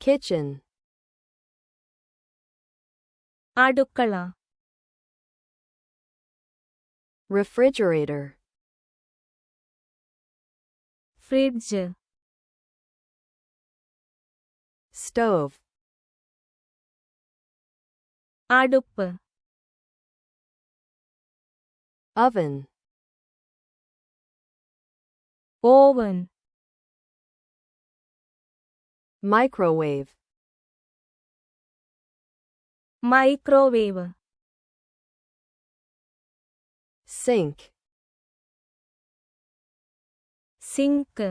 kitchen, അടുക്കള, refrigerator, fridge, stove, അടുപ്പ്, oven, oven, microwave, microwave, sink, sink,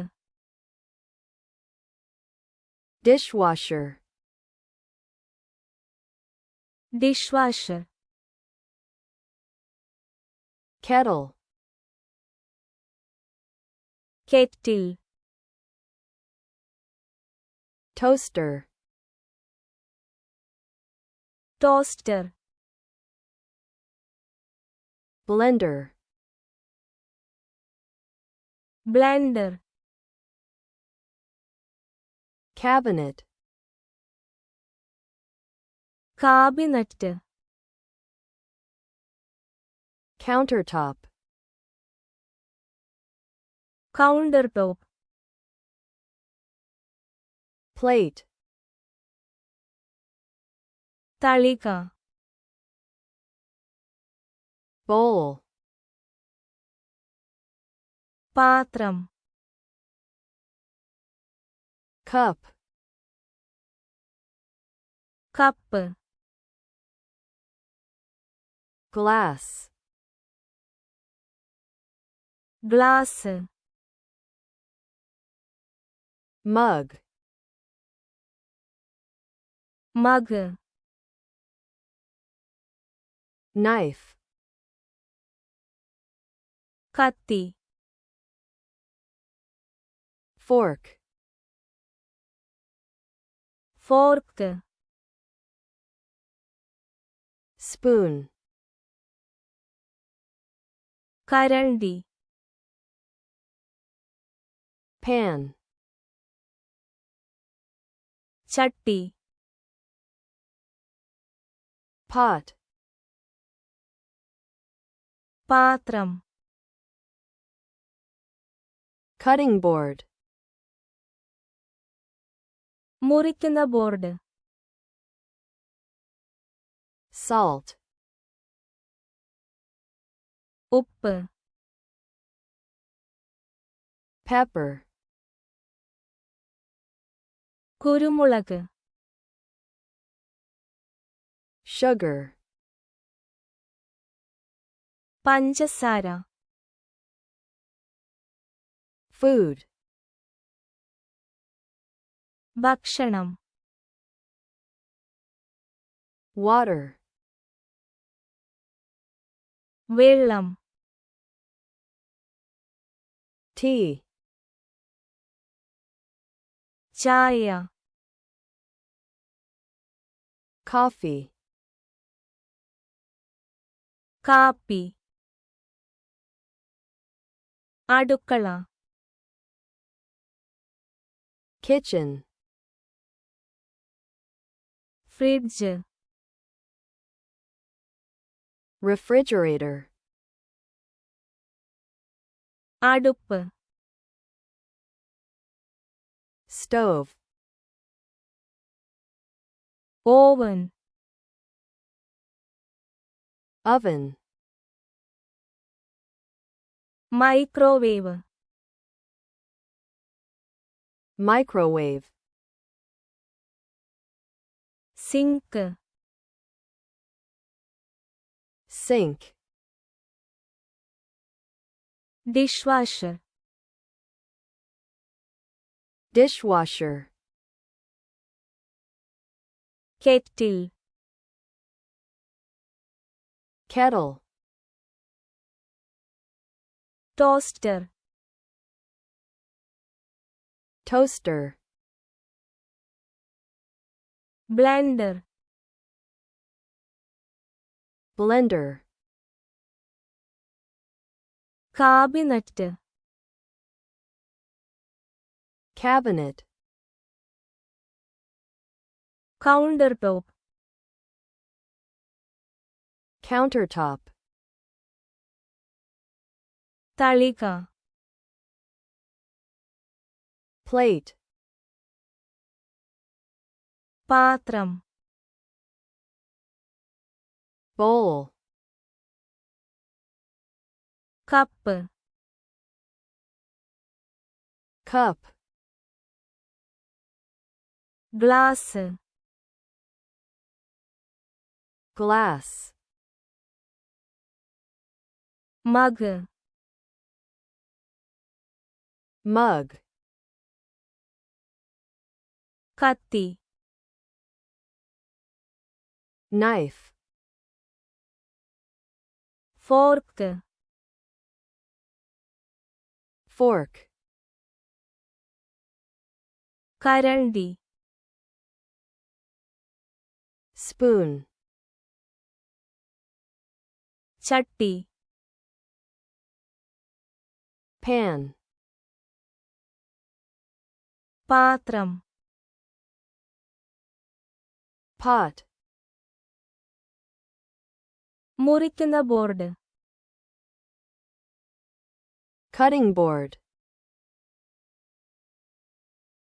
dishwasher, dishwasher, kettle, kettle, toaster, toaster, blender, blender, cabinet, cabinet, countertop, countertop, plate, തളിക, bowl, പാത്രം, cup, cup, glass, glass, mug, mug, knife, കത്തി, fork, fork, spoon, കരണ്ടി, pan, ചട്ടി, pot, പാത്രം, cutting board, മുറിക്കുന്ന board, salt, ഉപ്പ്, pepper, കുരുമുളക്, sugar, പഞ്ചസാര, food, ഭക്ഷണം, water, വെള്ളം, tea, ചായ, coffee, കാപ്പി, അടുക്കള, kitchen, ഫ്രിഡ്ജ്, refrigerator, അടുപ്പ്, stove, oven, oven, microwave, microwave, sink, sink, dishwasher, dishwasher, kettle, kettle, toaster, toaster, blender, blender, cabinet, cabinet, countertop, countertop, തളിക, plate, പാത്രം, bowl, cup, cup, glass, glass, mug, mug, കത്തി, knife, fork, fork, കരണ്ടി, spoon, ചട്ടി, pan, പാത്രം, pot, മുറിക്കുന്ന board, cutting board,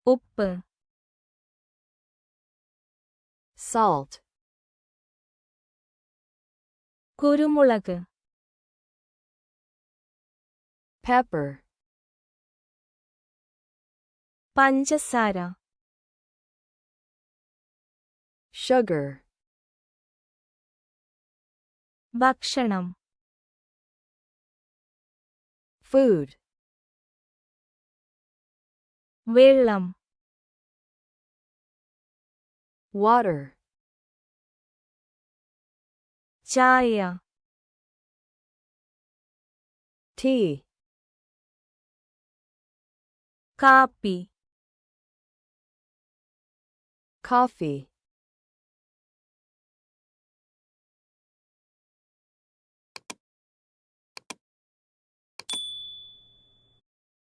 ഉപ്പ്, salt, കുരുമുളക്, pepper, പഞ്ചസാര, sugar, ഭക്ഷണം, food, വെള്ളം, water, ചായ, tea, കാപ്പി, coffee,